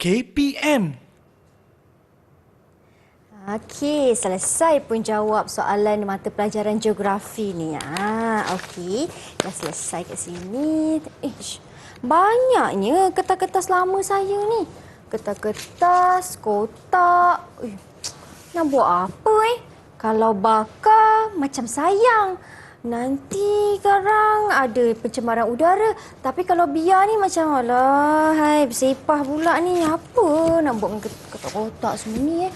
KPM. Okey, selesai pun jawab soalan mata pelajaran geografi ni. Okey, dah selesai kat sini. Banyaknya kertas-kertas lama saya ni. Kertas-kertas, kotak. Nak buat apa Kalau bakar macam sayang. Nanti garang ada pencemaran udara. Tapi kalau biar ni macam alah, bersepah pula ni. Apa nak buat dengan kotak-kotak semua ni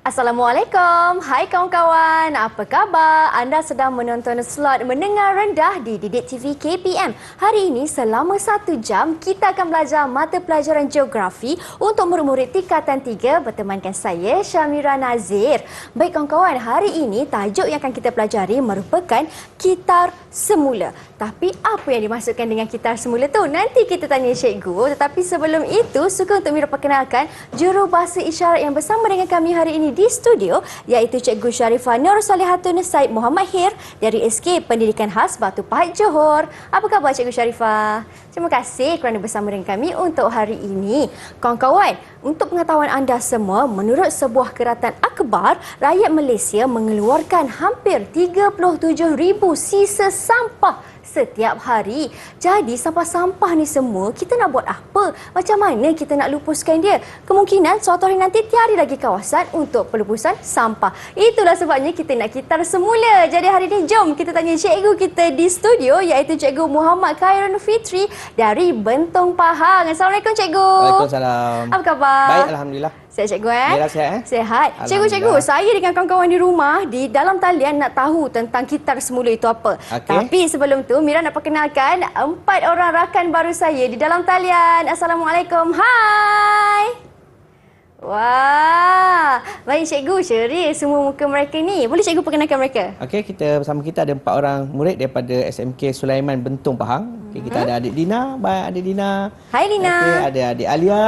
Assalamualaikum. Hai kawan-kawan, apa khabar? Anda sedang menonton slot mendengar rendah di Didik TV KPM. Hari ini selama 1 jam kita akan belajar mata pelajaran geografi untuk murid-murid tingkatan 3 bertemankan saya Syamira Nazir. Baik kawan-kawan, hari ini tajuk yang akan kita pelajari merupakan kitar semula. Tapi apa yang dimaksudkan dengan kitar semula tu? Nanti kita tanya cikgu. Tetapi sebelum itu, suka untuk Mira perkenalkan jurubahasa isyarat yang bersama dengan kami hari ini di studio, iaitu Cikgu Sharifah Nur Salihatun Said Muhammad Hir dari SK Pendidikan Khas Batu Pahat Johor. Apa khabar Cikgu Sharifah? Terima kasih kerana bersama dengan kami untuk hari ini. Kawan-kawan, untuk pengetahuan anda semua, menurut sebuah keratan akhbar, rakyat Malaysia mengeluarkan hampir 37,000 sisa sampah setiap hari. Jadi sampah-sampah ni semua kita nak buat apa? Macam mana kita nak lupuskan dia? Kemungkinan suatu hari nanti tiada lagi kawasan untuk pelupusan sampah. Itulah sebabnya kita nak kitar semula. Jadi hari ini jom kita tanya cikgu kita di studio, iaitu Cikgu Muhammad Khairun Fitri dari Bentong Pahang. Assalamualaikum cikgu. Waalaikumsalam. Apa khabar? Baik, alhamdulillah. Sihat cikgu Sihat. Sihat. Cikgu, saya dengan kawan-kawan di rumah di dalam talian nak tahu tentang kitar semula itu apa. Tapi sebelum tu Mira nak perkenalkan 4 orang rakan baru saya di dalam talian. Assalamualaikum. Hai. Wah, baik cikgu, ceria semua muka mereka ni. Boleh cikgu perkenalkan mereka? Okey, bersama kita ada 4 orang murid daripada SMK Sulaiman Bentong Pahang. Kita ada adik Dina. Baik, adik Dina. Hai Dina. Ada adik Alia.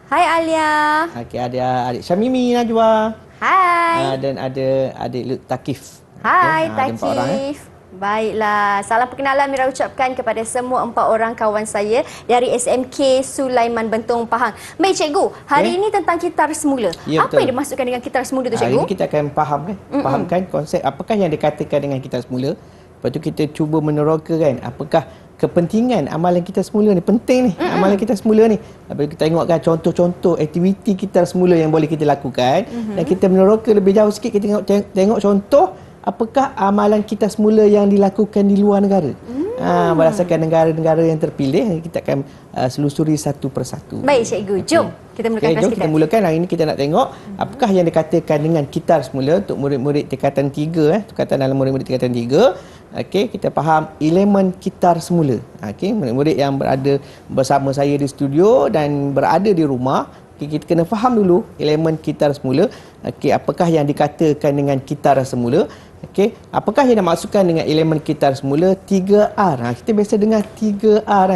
Hai Alia. Ada adik Syamimi Najwa. Hai. Dan ada adik Takif. Hai Ada 4 orang. Baiklah, salam perkenalan Mira ucapkan kepada semua 4 orang kawan saya dari SMK Sulaiman Bentong Pahang. Baik cikgu, hari ini tentang kitar semula. Ya, apa yang dimaksudkan dengan kitar semula tu cikgu? Hari ini kita akan fahamkan konsep apakah yang dikatakan dengan kitar semula. Lepas tu kita cuba menerokakan apakah kepentingan amalan kita semula ni, penting ni amalan kita semula ni. Lepas kita tengokkan contoh-contoh aktiviti kitar semula yang boleh kita lakukan dan kita meneroka lebih jauh sikit, kita tengok contoh apakah amalan kita semula yang dilakukan di luar negara. Berdasarkan negara-negara yang terpilih, kita akan selusuri satu persatu. Baik cikgu, jom kita mulakan kelas kita. Kita mulakan. Hari ini kita nak tengok apakah yang dikatakan dengan kitar semula untuk murid-murid tingkatan 3, tingkatan dalam murid-murid tingkatan 3. Kita faham elemen kitar semula. Murid-murid yang berada bersama saya di studio dan berada di rumah, kita kena faham dulu elemen kitar semula. Apakah yang dikatakan dengan kitar semula? Apakah yang dimaksudkan dengan elemen kitar semula? 3R. Kita biasa dengar 3R.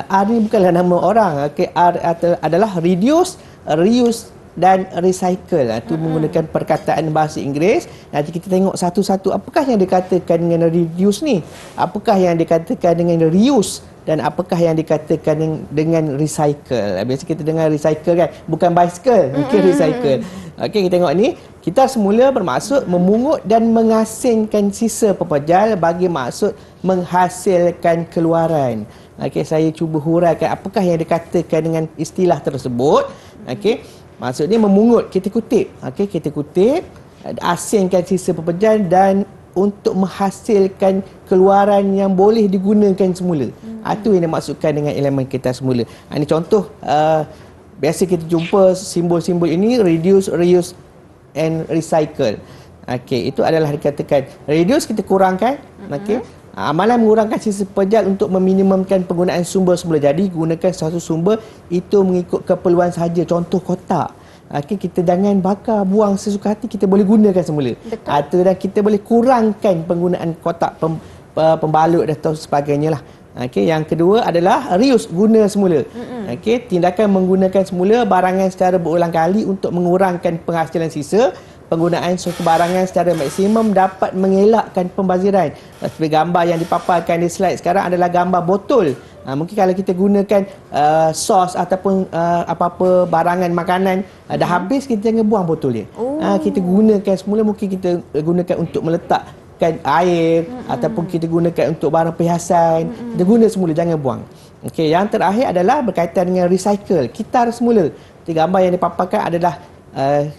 R ni bukanlah nama orang. R adalah reduce, reuse dan recycle. Itu menggunakan perkataan bahasa Inggeris. Nanti kita tengok satu-satu apakah yang dikatakan dengan reduce ni, apakah yang dikatakan dengan reuse, dan apakah yang dikatakan dengan recycle. Biasa kita dengar recycle kan, bukan bicycle, recycle. Kita tengok ni, kitar semula bermaksud memungut dan mengasingkan sisa pepejal bagi maksud menghasilkan keluaran. Saya cuba huraikan apakah yang dikatakan dengan istilah tersebut. Maksudnya memungut, kita kutip. Kita kutip, asingkan sisa pepejal dan untuk menghasilkan keluaran yang boleh digunakan semula. Itu yang dimaksudkan dengan elemen kitar semula. Ini contoh, biasa kita jumpa simbol-simbol ini, reduce, reuse and recycle. Itu adalah dikatakan reduce, kita kurangkan. Amalan mengurangkan sisa pejal untuk meminimumkan penggunaan sumber semula. Jadi gunakan satu sumber itu mengikut keperluan sahaja. Contoh kotak. Okay, kita jangan bakar, buang sesuka hati, kita boleh gunakan semula. Atau dan kita boleh kurangkan penggunaan kotak pembalut dan sebagainya lah. Okay, yang kedua adalah reuse, guna semula. Okay, tindakan menggunakan semula barangan secara berulang kali untuk mengurangkan penghasilan sisa. Penggunaan suatu barangan secara maksimum dapat mengelakkan pembaziran. Seperti gambar yang dipaparkan di slide sekarang adalah gambar botol. Mungkin kalau kita gunakan sos ataupun apa-apa barangan makanan dah habis, kita jangan buang botol dia. Kita gunakan semula, mungkin kita gunakan untuk meletakkan air ataupun kita gunakan untuk barang perhiasan. Kita guna semula, jangan buang. Okey, yang terakhir adalah berkaitan dengan recycle. Kitar semula. Gambar yang dipaparkan adalah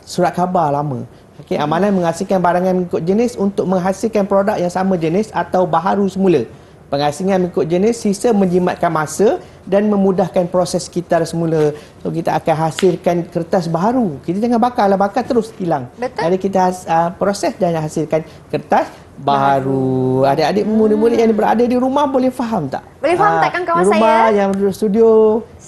surat khabar lama. Okey, amalan menghasilkan barangan mengikut jenis untuk menghasilkan produk yang sama jenis atau baharu semula. Pengasingan mengikut jenis sisa menjimatkan masa dan memudahkan proses kitar semula. So kita akan hasilkan kertas baharu. Kita jangan bakar terus hilang. Betul. Jadi kita proses dan hasilkan kertas baharu. Adik-adik murid-murid yang berada di rumah boleh faham tak? Boleh faham tak kawan-kawan di rumah saya? yang di studio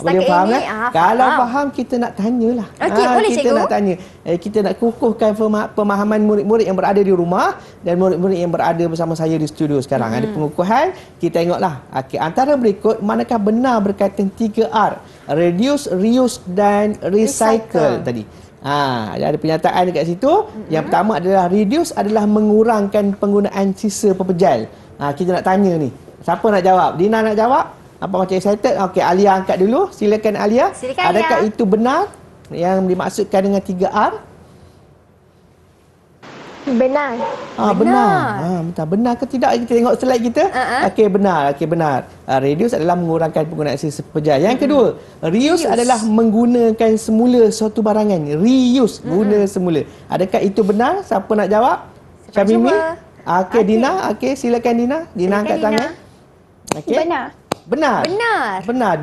boleh faham ini, kan? Kalau faham kita nak tanyalah. Okey, boleh kita cikgu. nak tanya. Kita nak kukuhkan pemahaman murid-murid yang berada di rumah dan murid-murid yang berada bersama saya di studio sekarang. Ada pengukuhan, kita tengoklah. Okey, antara berikut manakah benar berkaitan 3R? Reduce, reuse dan recycle tadi. Ada pernyataan dekat situ. Yang pertama adalah reduce adalah mengurangkan penggunaan sisa pepejal. Kita nak tanya ni. Siapa nak jawab? Dina nak jawab? Apa macam excited? Okey, Alia angkat dulu. Silakan Alia. Silakan, Adakah Alia. itu benar yang dimaksudkan dengan 3R? Benar. Benar. Benar ke tidak? Kita tengok slide kita. Okey, benar. Okey, benar. Reduce adalah mengurangkan penggunaan sisa pepejal. Yang kedua, reuse adalah menggunakan semula suatu barangan. Reuse, guna semula. Adakah itu benar? Siapa nak jawab? Syamimi? Okey, Dina. Okey, silakan Dina. Dina angkat tangan. Okey. Benar.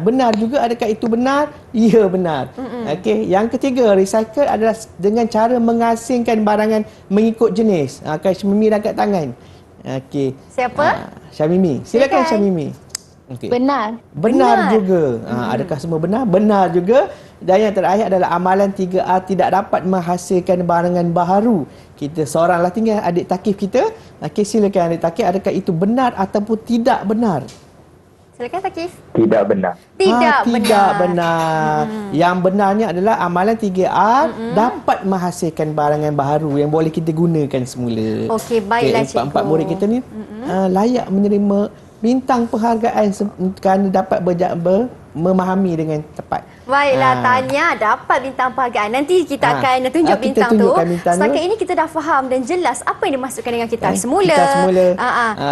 Benar juga. Adakah itu benar? Ya, benar. Okey, yang ketiga, recycle adalah dengan cara mengasingkan barangan mengikut jenis. Syamimi dah angkat tangan. Okey. Siapa? Syamimi. Silakan Syamimi. Okay. Benar juga. Adakah semua benar? Benar juga. Dan yang terakhir adalah amalan 3R tidak dapat menghasilkan barangan baharu. Kita seoranglah tinggal adik takif kita. Okey, silakan adik takif. Adakah itu benar ataupun tidak benar? Silakan Takif. Tidak benar. Tidak benar. Yang benarnya adalah amalan 3R dapat menghasilkan barangan baharu yang boleh kita gunakan semula. Okey, baiklah cikgu. Empat-empat murid kita ni layak menerima bintang penghargaan kerana dapat memahami dengan tepat. Baiklah, Tanya dapat bintang penghargaan. Nanti kita akan tunjuk kita bintang tu. bintang Setakat ini kita dah faham dan jelas apa yang dimaksudkan dengan kitar semula. Kitar semula,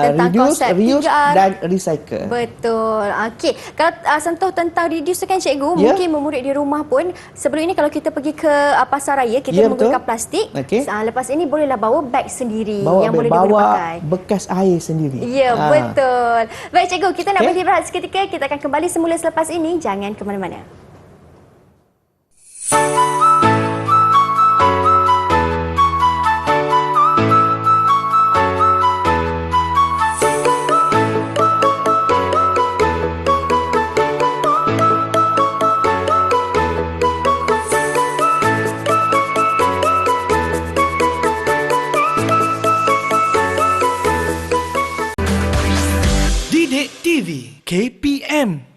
tentang reduce, konsep reuse 3R dan recycle. Betul. Okey, kalau sentuh tentang reduce tu kan cikgu, mungkin memurid di rumah pun sebelum ini kalau kita pergi ke pasaraya kita menggunakan plastik. Lepas ini bolehlah bawa beg sendiri yang boleh diguna pakai. Bekas air sendiri. Ya, betul. Baik cikgu, kita nak berhenti berehat seketika. Kita akan kembali semula selepas ini. Jangan ke mana-mana. Didik TV KPM.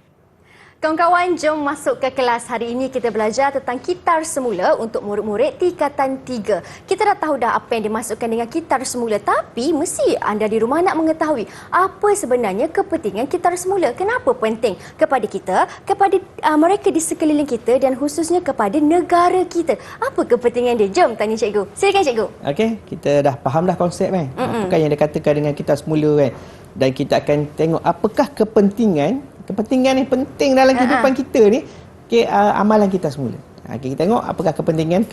Kawan-kawan, jom masuk ke kelas. Hari ini kita belajar tentang kitar semula untuk murid-murid tingkatan 3. Kita dah tahu dah apa yang dimaksudkan dengan kitar semula, tapi mesti anda di rumah nak mengetahui apa sebenarnya kepentingan kitar semula. Kenapa penting kepada kita, kepada mereka di sekeliling kita dan khususnya kepada negara kita. Apa kepentingan dia? Jom tanya cikgu. Silakan cikgu. Okey, kita dah faham dah konsep kan. Apakah yang dikatakan dengan kitar semula kan. Dan kita akan tengok apakah kepentingan yang penting dalam kehidupan kita ni, amalan kita semula. Kita tengok apakah kepentingan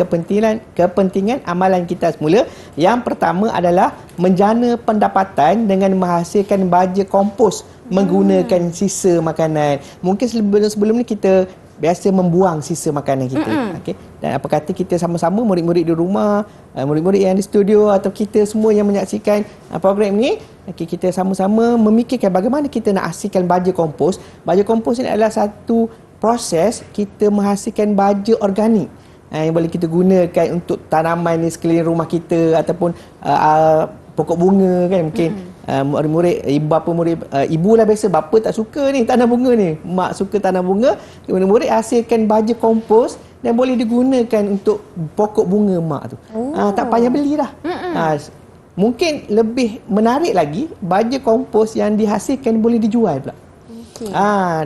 amalan kita semula. Yang pertama adalah menjana pendapatan dengan menghasilkan baja kompos menggunakan sisa makanan. Mungkin sebelum ni kita biasa membuang sisa makanan kita. Okey. Dan apa kata kita sama-sama murid-murid di rumah, murid-murid yang di studio atau kita semua yang menyaksikan program ni, okey, kita sama-sama memikirkan bagaimana kita nak hasilkan baja kompos. Baja kompos ini adalah satu proses kita menghasilkan baja organik yang boleh kita gunakan untuk tanaman di sekeliling rumah kita ataupun pokok bunga kan mungkin. Murid-murid, ibu lah biasa, bapa tak suka ni tanam bunga ni, mak suka tanam bunga, murid-murid hasilkan baja kompos dan boleh digunakan untuk pokok bunga mak tu. Tak payah beli dah. Mungkin lebih menarik lagi, baja kompos yang dihasilkan boleh dijual pula.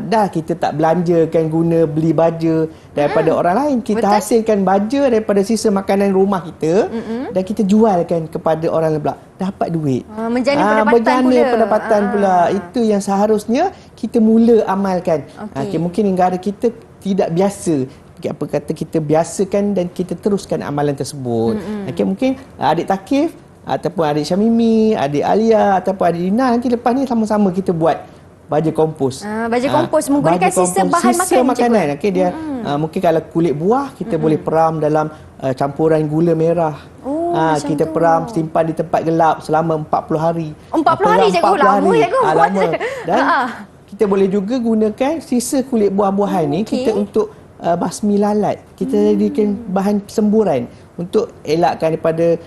Dah kita tak belanjakan guna beli baja daripada orang lain. Kita hasilkan baja daripada sisa makanan rumah kita dan kita jualkan kepada orang lain pula. Dapat duit. Menjana pendapatan pula. Itu yang seharusnya kita mula amalkan. Mungkin negara kita tidak biasa. Apa kata kita biasakan dan kita teruskan amalan tersebut. Mungkin adik Takif ataupun adik Syamimi, adik Alia ataupun adik Dina nanti lepas ni sama-sama kita buat baja kompos. Baja kompos menggunakan sisa bahan makanan. Okey, dia mungkin kalau kulit buah kita boleh peram dalam campuran gula merah. Kita peram, simpan di tempat gelap selama 40 hari. 40 hari cikgu, lama cikgu. Lama. Dan kita boleh juga gunakan sisa kulit buah-buahan ni kita untuk basmi lalat. Kita jadikan bahan semburan untuk elakkan daripada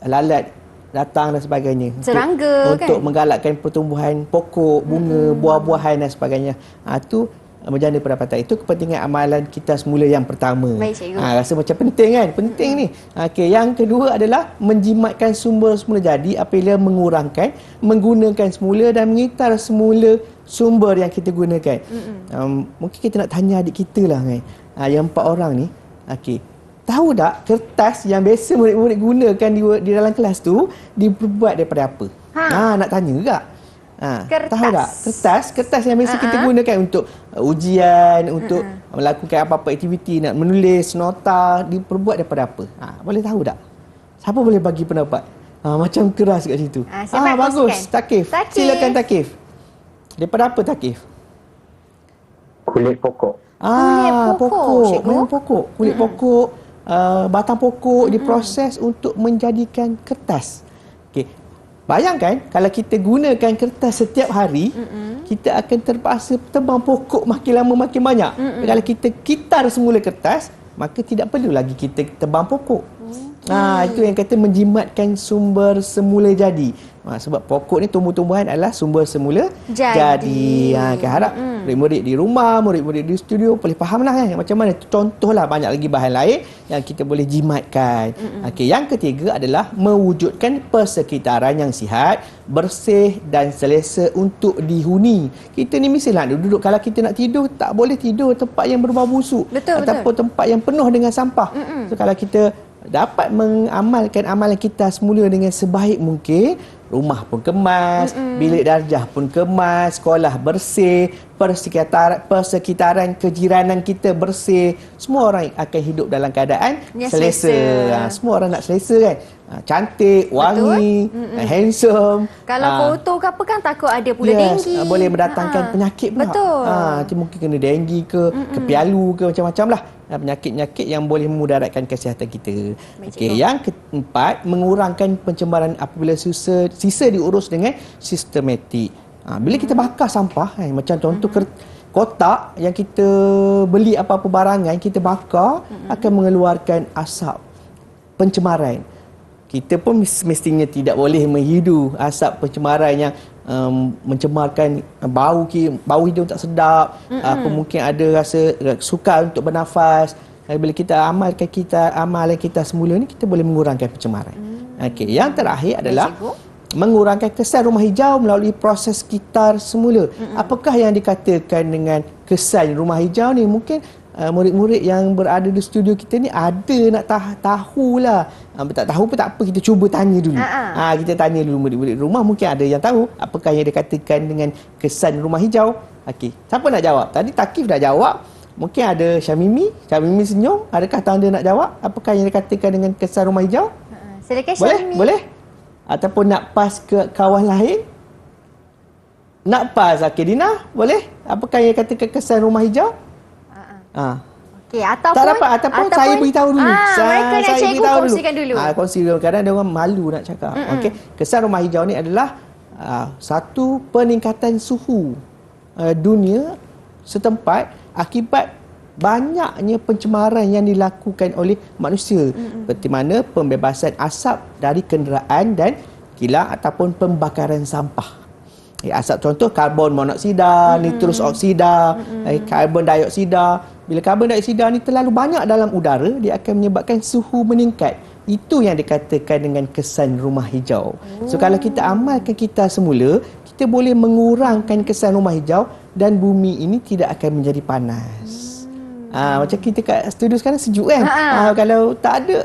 lalat datang dan sebagainya. Serangga untuk menggalakkan pertumbuhan pokok, bunga, buah-buahan dan sebagainya. Itu menjana pendapatan. Itu kepentingan amalan kita semula yang pertama. Baik, cikgu. Rasa macam penting kan? Penting ni. Okey, yang kedua adalah menjimatkan sumber semula jadi apabila menggunakan semula dan mengitar semula sumber yang kita gunakan. Mungkin kita nak tanya adik kita lah kan. Yang 4 orang ni. Okey. Tahu tak kertas yang biasa murid-murid gunakan di dalam kelas tu dibuat daripada apa? Nak tanya juga. Kertas. Tahu tak? Kertas yang biasa kita gunakan untuk ujian, untuk melakukan apa-apa aktiviti, nak menulis nota, diperbuat daripada apa? Boleh tahu tak? Siapa boleh bagi pendapat? Macam keras kat situ. Bagus. Takif. Silakan Takif. Daripada apa Takif? Kulit pokok. Kulit pokok, batang pokok diproses untuk menjadikan kertas. Okey. Bayangkan kalau kita gunakan kertas setiap hari, kita akan terpaksa tebang pokok makin lama makin banyak. Kalau kita kitar semula kertas, maka tidak perlu lagi kita tebang pokok. Itu yang kata menjimatkan sumber semula jadi. Sebab pokok ni tumbuh-tumbuhan adalah sumber semula jadi. Kita harap murid-murid di rumah, murid-murid di studio boleh faham lah kan macam mana. Contohlah banyak lagi bahan lain yang kita boleh jimatkan. Yang ketiga adalah mewujudkan persekitaran yang sihat, bersih dan selesa untuk dihuni. Kita ni mestilah duduk, kalau kita nak tidur tak boleh tidur tempat yang berbau busuk ataupun tempat yang penuh dengan sampah. So kalau kita dapat mengamalkan amalan kita semula dengan sebaik mungkin, rumah pun kemas, bilik darjah pun kemas, sekolah bersih, persekitaran kejiranan kita bersih, semua orang akan hidup dalam keadaan selesa. Semua orang nak selesa kan, cantik, wangi, handsome. Kalau kotor ke apa kan takut ada pula denggi. Boleh mendatangkan penyakit pula. Betul. Mungkin kena denggi ke kepialu ke macam-macam lah. Penyakit-penyakit yang boleh memudaratkan kesihatan kita. Yang keempat, mengurangkan pencemaran apabila sisa diurus dengan sistematik. Bila kita bakar sampah, macam contoh kotak yang kita beli apa-apa barangan, kita bakar, akan mengeluarkan asap pencemaran. Kita pun mestinya tidak boleh menghidu asap pencemaran yang mencemarkan bau hidung tak sedap, mungkin ada rasa sukar untuk bernafas. Bila kita amalan kita semula ni, kita boleh mengurangkan pencemaran. Yang terakhir adalah mengurangkan kesan rumah hijau melalui proses kitar semula. Apakah yang dikatakan dengan kesan rumah hijau ni? Mungkin murid-murid yang berada di studio kita ni ada nak tahulah. Tak tahu pun tak apa, kita cuba tanya dulu. Kita tanya dulu murid-murid rumah, mungkin ada yang tahu apakah yang dikatakan dengan kesan rumah hijau. Siapa nak jawab? Tadi Takif dah jawab. Mungkin ada Syamimi senyum. Adakah tanda nak jawab apakah yang dikatakan dengan kesan rumah hijau? Silakan Syamimi. Boleh? Ataupun nak pas ke kawan lain? Nak pas. Dina, boleh? Apakah yang dikatakan kesan rumah hijau? Okey, ataupun Tak dapat ataupun saya beritahu dulu. Mereka nak saya cikgu beritahu kongsikan dulu. Kongsi dulu. Kadang dia orang malu nak cakap. Okey. Kesan rumah hijau ni adalah satu peningkatan suhu dunia setempat akibat banyaknya pencemaran yang dilakukan oleh manusia. Seperti mana pembebasan asap dari kenderaan dan kilang ataupun pembakaran sampah. Asap contoh karbon monoksida, nitrous oksida, karbon dioksida. Bila karbon dioksida ni terlalu banyak dalam udara, dia akan menyebabkan suhu meningkat. Itu yang dikatakan dengan kesan rumah hijau. So kalau kita amalkan kita semula, kita boleh mengurangkan kesan rumah hijau dan bumi ini tidak akan menjadi panas. Macam kita kat studio sekarang sejuk kan. Kalau tak ada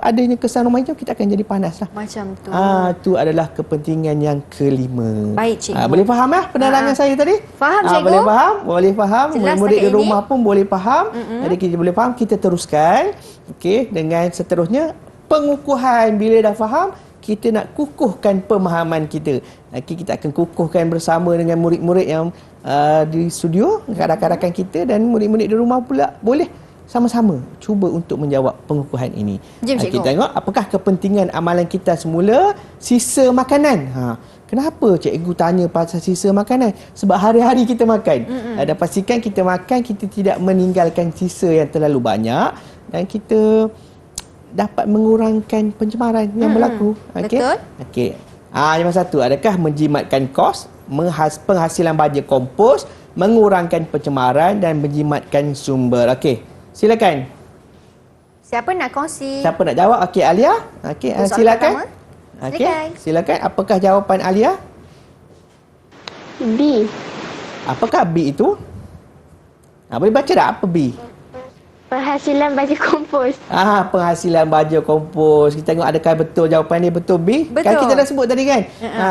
adanya kesan rumah hijau, kita akan jadi panas lah. Macam tu. Itu adalah kepentingan yang kelima. Baik, cikgu. Boleh faham penerangan saya tadi? Faham, cikgu. Boleh faham. Jelas Murid di setakat rumah ini. pun boleh faham. Jadi kita boleh faham, kita teruskan. Okey, dengan seterusnya pengukuhan. Bila dah faham, kita nak kukuhkan pemahaman kita. Kita akan kukuhkan bersama dengan murid-murid yang di studio, rakan-rakan kita, dan murid-murid di rumah pula boleh sama-sama cuba untuk menjawab pengukuhan ini. Jom, cikgu. Kita tengok apakah kepentingan amalan kita semula sisa makanan. Kenapa cikgu tanya pasal sisa makanan? Sebab hari-hari kita makan. Dan pastikan kita makan, kita tidak meninggalkan sisa yang terlalu banyak dan kita dapat mengurangkan pencemaran yang berlaku. Betul. Okey. Nombor satu, adakah menjimatkan kos, penghasilan baja kompos, mengurangkan pencemaran dan menjimatkan sumber. Okey. Silakan. Siapa nak kongsi? Siapa nak jawab? Okey, Alia. Okey, Soalan silakan. pertama. Okey, silakan. Apakah jawapan Alia? B. Apakah B itu? Boleh baca tak apa B? Penghasilan baju kompos. Penghasilan baja kompos. Kita tengok adakah betul jawapan dia, betul B? Betul. Kan kita dah sebut tadi kan?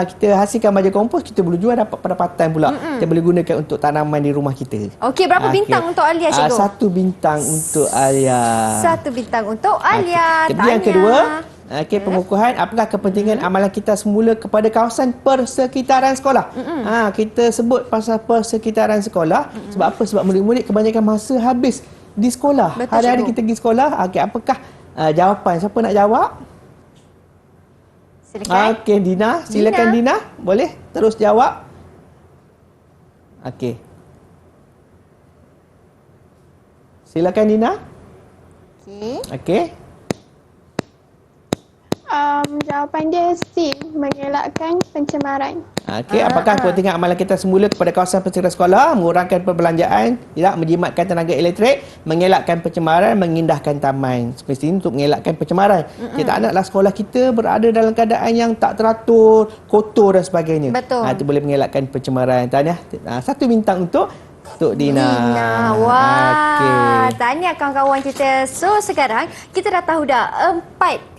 Kita hasilkan baja kompos, kita boleh jual, dapat pendapatan pula. Kita boleh gunakan untuk tanaman di rumah kita. Okey, berapa bintang untuk Alia, cikgu? 1 bintang untuk Alia. 1 bintang untuk Alia. Kemudian yang kedua, pengukuhan, apakah kepentingan amalan kita semula kepada kawasan persekitaran sekolah? Kita sebut pasal persekitaran sekolah. Sebab apa? Sebab murid-murid kebanyakan masa habis di sekolah. Betul, Hari-hari cikgu. kita pergi sekolah. Okey, apakah jawapan? Siapa nak jawab? Silakan. Okey, Dina. Silakan Dina. Boleh terus jawab. Okey. Silakan Dina. Okey. Okey. Jawapan dia C. Mengelakkan pencemaran. Okey, apakah kepentingan amalan kita semula kepada kawasan persekitaran sekolah? Mengurangkan perbelanjaan, tidak menjimatkan tenaga elektrik, mengelakkan pencemaran, mengindahkan taman. Seperti ini untuk mengelakkan pencemaran. Kita tak naklah sekolah kita berada dalam keadaan yang tak teratur, kotor dan sebagainya. Betul. Itu boleh mengelakkan pencemaran. Tahniah. 1 bintang untuk Dina. Wah, tahniah kawan-kawan kita. So sekarang kita dah tahu dah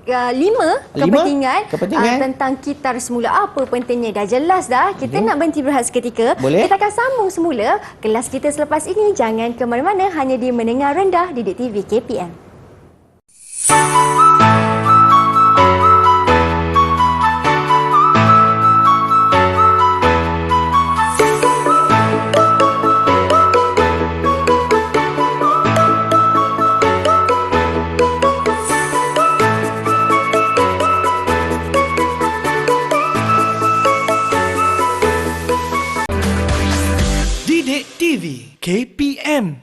5 kepentingan tentang kitar semula. Apa pentingnya? Dah jelas dah. Kita nak berhenti berehat seketika. Boleh. Kita akan sambung semula kelas kita selepas ini. Jangan ke mana-mana, hanya di Mendengar Rendah Didik TV KPM. Didik TV KPM.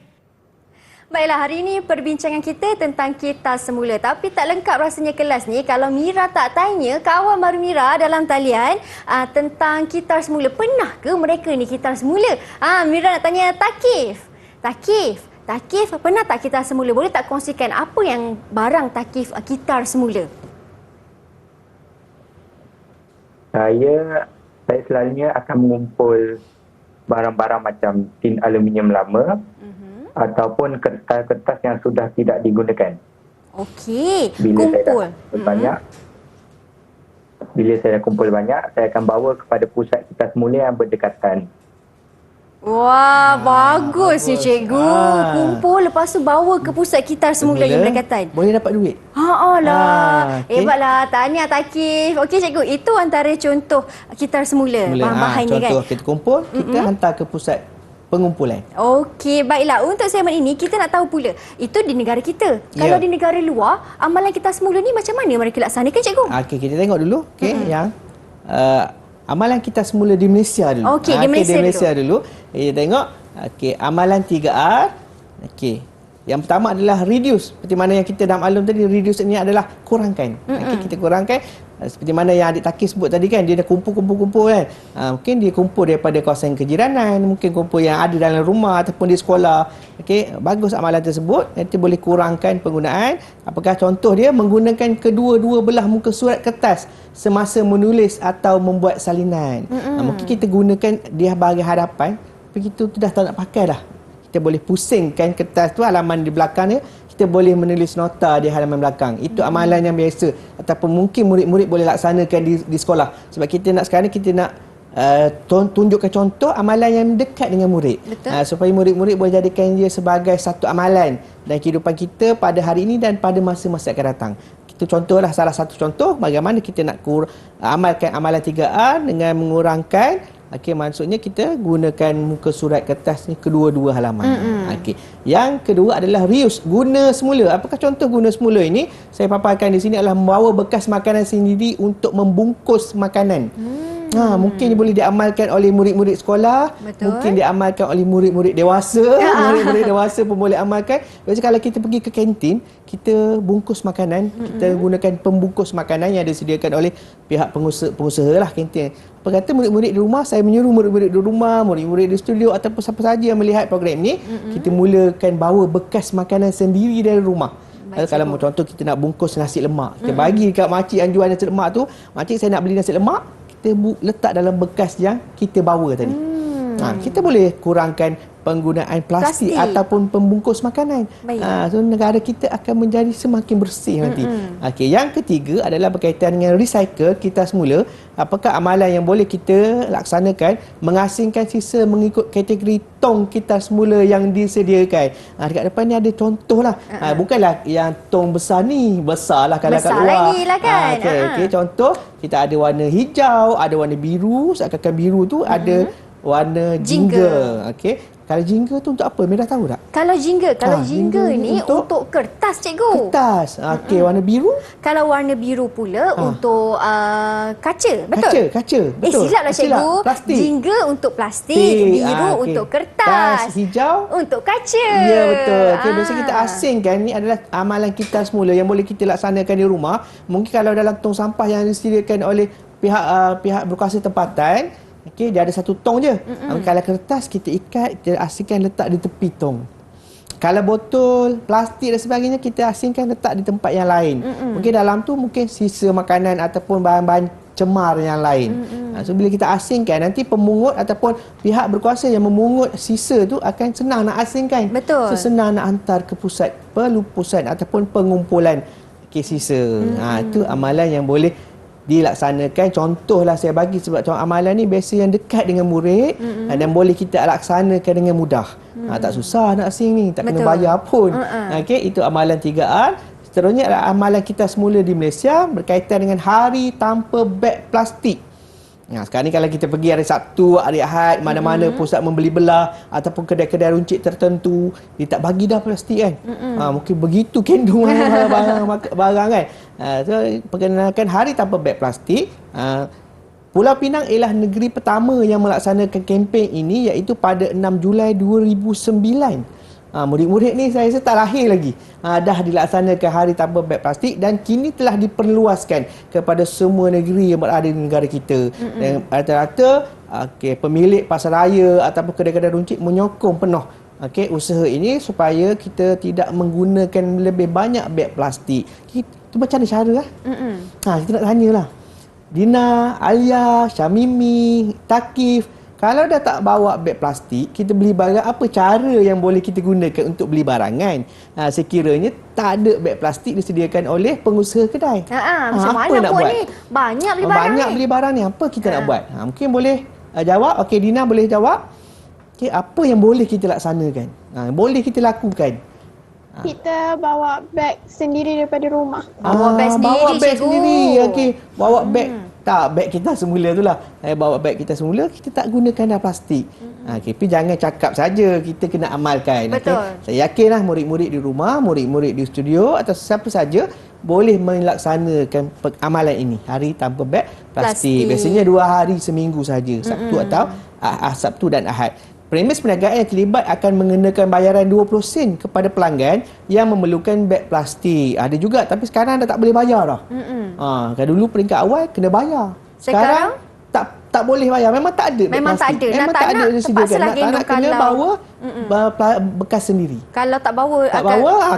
Baiklah, hari ini perbincangan kita tentang kitar semula. Tapi tak lengkap rasanya kelas ni kalau Mira tak tanya kawan baru Mira dalam talian tentang kitar semula. Pernah ke mereka ni kitar semula? Mira nak tanya Takif. Takif, pernah tak kitar semula? Boleh tak kongsikan apa yang barang Takif kitar semula? Saya selalunya akan mengumpul barang-barang macam tin aluminium lama ataupun kertas-kertas yang sudah tidak digunakan. Okey, Bila kumpul. Saya dah kumpul banyak, saya akan bawa kepada pusat kitar semula yang berdekatan. Wah, bagus ni cikgu. Ah. Kumpul lepas tu bawa ke pusat kitar semula yang berdekatan. Boleh dapat duit. Lah. Okey. Hebatlah. Tahniah Takif. Okey cikgu, itu antara contoh kitar semula. Bahan-bahan ni kan. Contoh kita kumpul, kita hantar ke pusat pengumpulan. Okey, baiklah. Untuk segmen ini, kita nak tahu pula, itu di negara kita. Kalau di negara luar, amalan kita semula ni macam mana mereka laksanakan, cikgu? Okey, kita tengok dulu. Yang amalan kita semula di Malaysia dulu. Okey, di Malaysia dulu. Kita tengok. Okey, amalan 3R. Okey. Yang pertama adalah reduce. Seperti mana yang kita dah maklum tadi, reduce ini adalah kurangkan. Okay, kita kurangkan. Seperti mana yang adik Taki sebut tadi kan, dia dah kumpul kan. Mungkin dia kumpul daripada kawasan kejiranan, mungkin kumpul yang ada dalam rumah ataupun di sekolah. Okey, bagus amalan tersebut. Nanti boleh kurangkan penggunaan. Apakah contoh dia? Menggunakan kedua-dua belah muka surat kertas semasa menulis atau membuat salinan. Mungkin kita gunakan dia bahagian hadapan, begitu tu dah tak nak pakai dah. Kita boleh pusingkan kertas tu, halaman di belakang dia, kita boleh menulis nota di halaman belakang. Itu amalan yang biasa ataupun mungkin murid-murid boleh laksanakan di sekolah. Sebab kita nak sekarang kita nak tunjukkan contoh amalan yang dekat dengan murid. Supaya murid-murid boleh jadikan dia sebagai satu amalan dalam kehidupan kita pada hari ini dan pada masa-masa akan datang. Itu contohlah, salah satu contoh bagaimana kita nak amalkan amalan 3R dengan mengurangkan. Okey, maksudnya kita gunakan muka surat kertas ni kedua-dua halaman. Okey. Yang kedua adalah reuse, guna semula. Apakah contoh guna semula ini? Saya paparkan di sini adalah membawa bekas makanan sendiri untuk membungkus makanan. Mungkin boleh diamalkan oleh murid-murid sekolah. Betul. Mungkin diamalkan oleh murid-murid dewasa. Murid-murid dewasa pun boleh amalkan. Biasanya kalau kita pergi ke kantin, kita bungkus makanan, kita gunakan pembungkus makanan yang disediakan oleh pihak pengusaha lah kantin. Apa kata murid-murid di rumah, saya menyuruh murid-murid di rumah, murid-murid di studio ataupun siapa saja yang melihat program ni, kita mulakan bawa bekas makanan sendiri dari rumah. Kalau contoh kita nak bungkus nasi lemak, kita bagi dekat makcik yang jual nasi lemak tu, makcik saya nak beli nasi lemak, kita letak dalam bekas yang kita bawa tadi. Kita boleh kurangkan penggunaan plastik ataupun pembungkus makanan. So negara kita akan menjadi semakin bersih nanti. Okey, yang ketiga adalah berkaitan dengan recycle kita semula. Apakah amalan yang boleh kita laksanakan? Mengasingkan sisa mengikut kategori tong kita semula yang disediakan. Dekat depan ni ada contoh lah. Bukanlah yang tong besar ni, besar lah kalau kat luar. Besar lagi lah kan. Okey, contoh kita ada warna hijau, ada warna biru. Seakan-akan biru tu ada warna jingga. Okey. Kalau jingga tu untuk apa? Mira tahu tak? Kalau jingga ni untuk kertas, cikgu. Kertas. Okey, warna biru? Kalau warna biru pula untuk kaca, betul? Kaca. Betul. Silaplah cikgu. Plastik. Jingga untuk plastik, biru untuk kertas. Hijau untuk kaca. Ya, betul. Okey, biasa kita asingkan ni adalah amalan kita semula yang boleh kita laksanakan di rumah. Mungkin kalau dalam tong sampah yang disediakan oleh pihak berkuasa tempatan, okey, dia ada satu tong je. Kalau kertas kita ikat, kita asingkan letak di tepi tong. Kalau botol, plastik dan sebagainya kita asingkan letak di tempat yang lain. Mungkin dalam tu mungkin sisa makanan ataupun bahan-bahan cemar yang lain. So bila kita asingkan, nanti pemungut ataupun pihak berkuasa yang memungut sisa tu akan senang nak asingkan. Betul. So senang nak hantar ke pusat pelupusan ataupun pengumpulan sisa. Itu amalan yang boleh dilaksanakan. Contohlah saya bagi sebab contoh amalan ni biasa yang dekat dengan murid dan boleh kita laksanakan dengan mudah. Tak susah nak asing ni, tak kena bayar pun. Okey, itu amalan 3R. Seterusnya adalah amalan kita semula di Malaysia berkaitan dengan hari tanpa beg plastik. Sekarang ni kalau kita pergi hari Sabtu, hari Ahad, mana-mana pusat membeli belah ataupun kedai-kedai runcit tertentu, dia tak bagi dah plastik kan. Mungkin begitu kendung barang kan. So perkenalkan hari tanpa beg plastik. Pulau Pinang ialah negeri pertama yang melaksanakan kempen ini, iaitu pada 6 Julai 2009. Murid-murid ni saya rasa tak lahir lagi. Dah dilaksanakan hari tanpa beg plastik dan kini telah diperluaskan kepada semua negeri yang berada di negara kita. Dan rata-rata pemilik pasaraya ataupun kedai-kedai runcit menyokong penuh usaha ini supaya kita tidak menggunakan lebih banyak beg plastik. Itu macam mana cara lah? Kita nak tanyalah. Dina, Alia, Syamimi, Takif, kalau dah tak bawa beg plastik, kita beli barang, apa cara yang boleh kita gunakan untuk beli barangan? Sekiranya tak ada beg plastik disediakan oleh pengusaha kedai. Macam mana nak buat ni? Banyak beli barang Banyak beli barang ni, apa kita nak buat? Mungkin boleh jawab. Okey, Dina boleh jawab. Okey, apa yang boleh kita laksanakan? Boleh kita lakukan? Kita bawa beg sendiri daripada rumah. Bawa beg sendiri, bawa beg cikgu. sendiri. Okey, bawa beg Tak, beg kita semula tu lah. Saya bawa beg kita semula, kita tak gunakan dah plastik. Tapi jangan cakap saja, kita kena amalkan. Betul. Saya yakinlah murid-murid di rumah, murid-murid di studio atau siapa saja boleh melaksanakan amalan ini. Hari tanpa beg plastik. Biasanya 2 hari seminggu saja, Sabtu atau Sabtu dan Ahad. Premis perniagaan yang terlibat akan mengenakan bayaran 20 sen kepada pelanggan yang memerlukan beg plastik. Ada juga, tapi sekarang dah tak boleh bayar dah. Kalau dulu peringkat awal kena bayar. Sekarang tak boleh bayar. Memang tak ada. Memang tak ada. Memang tak ada disediakan. Nak kena bawa bekas sendiri. Kalau tak bawa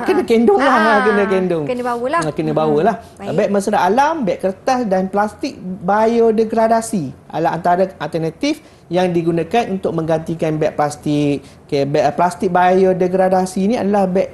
kena kendong lah. Kena kendong. Kena bawalah. Kena bawalah. Beg mesra alam, beg kertas dan plastik biodegradasi adalah antara alternatif yang digunakan untuk menggantikan beg plastik. Beg plastik biodegradasi ini adalah beg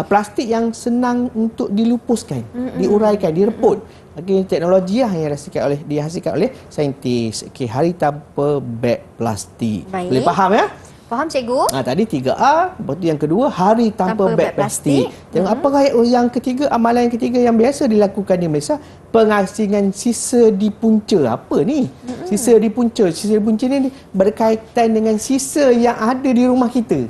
plastik yang senang untuk dilupuskan, diuraikan, direput. Teknologi lah yang dihasilkan oleh saintis. Hari tanpa beg plastik. Baik. Boleh faham ya? Faham cikgu? Tadi 3A, lepas tu yang kedua hari tanpa beg plastik. Tengok apakah yang ketiga, amalan yang ketiga yang biasa dilakukan di Malaysia, pengasingan sisa di punca. Apa ni? Sisa di punca. Sisa di punca ni berkaitan dengan sisa yang ada di rumah kita.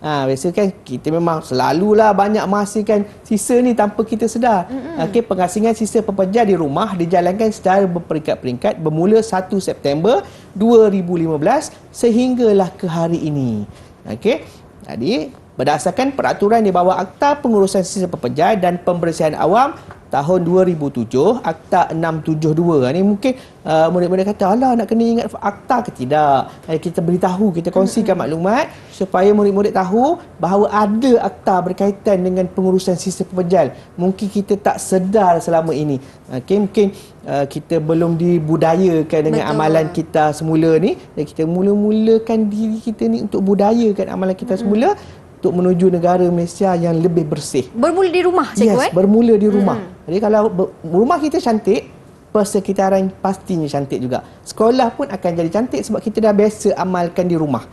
Biasa kan kita memang selalulah banyak menghasilkan sisa ni tanpa kita sedar. Pengasingan sisa pekerja di rumah dijalankan secara berperingkat-peringkat bermula 1 September 2015 sehinggalah ke hari ini. Jadi berdasarkan peraturan di bawah Akta Pengurusan Sisa Pekerja dan Pembersihan Awam tahun 2007, Akta 672. Ini mungkin murid-murid kata, alah nak kena ingat akta ke tidak? Kita beritahu, kita kongsikan maklumat supaya murid-murid tahu bahawa ada akta berkaitan dengan pengurusan sisa pekerjaan. Mungkin kita tak sedar selama ini. Mungkin kita belum dibudayakan dengan amalan kita semula ni. Dan kita mula-mulakan diri kita ni untuk budayakan amalan kita semula untuk menuju negara Malaysia yang lebih bersih. Bermula di rumah, cikgu? Bermula di rumah. Jadi kalau rumah kita cantik, persekitaran pastinya cantik juga. Sekolah pun akan jadi cantik sebab kita dah biasa amalkan di rumah.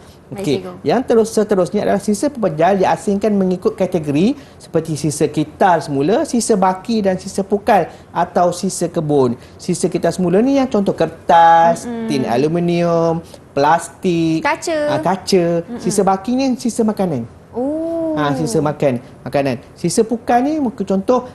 Yang seterusnya adalah sisa pekerjaan diasingkan mengikut kategori seperti sisa kitar semula, sisa baki dan sisa pukal atau sisa kebun. Sisa kitar semula ni yang contoh kertas, tin aluminium, plastik, kaca. Sisa baki ni sisa makanan. Sisa makanan. Sisa pukal ni contoh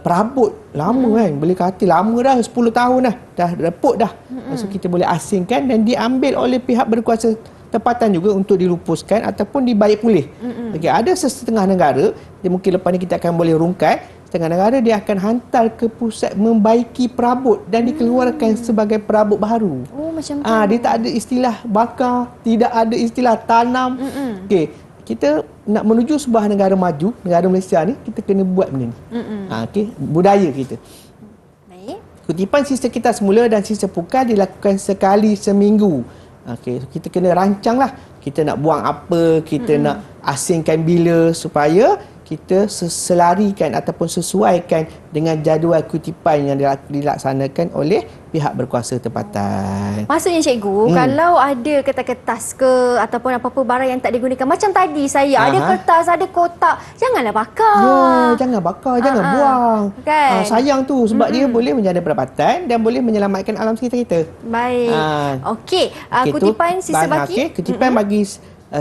perabot lama kan. Boleh kata lama dah, 10 tahun dah reput dah. So kita boleh asingkan dan diambil oleh pihak berkuasa tempatan juga untuk dilupuskan ataupun dibayar pulih. Ada setengah negara, mungkin lepas ni kita akan boleh rungkai, setengah negara dia akan hantar ke pusat membaiki perabot dan dikeluarkan sebagai perabot baru. Macam tu. Dia tak ada istilah bakar, tidak ada istilah tanam. Kita nak menuju sebuah negara maju, negara Malaysia ni, kita kena buat benda ni. Budaya kita. Baik. Kutipan sisa kita semula dan sisa pukal dilakukan sekali seminggu. Kita kena rancang lah. Kita nak buang apa, kita nak asingkan bila supaya kita selarikan ataupun sesuaikan dengan jadual kutipan yang dilaksanakan oleh pihak berkuasa tempatan. Maksudnya cikgu, kalau ada kertas-kertas ke ataupun apa-apa barang yang tak digunakan, macam tadi saya ada kertas, ada kotak, janganlah bakar. Jangan bakar, jangan buang. Kan? Sayang tu sebab dia boleh menjadi pendapatan dan boleh menyelamatkan alam sekitar kita. Baik. Kutipan sisa baki. Kutipan bagi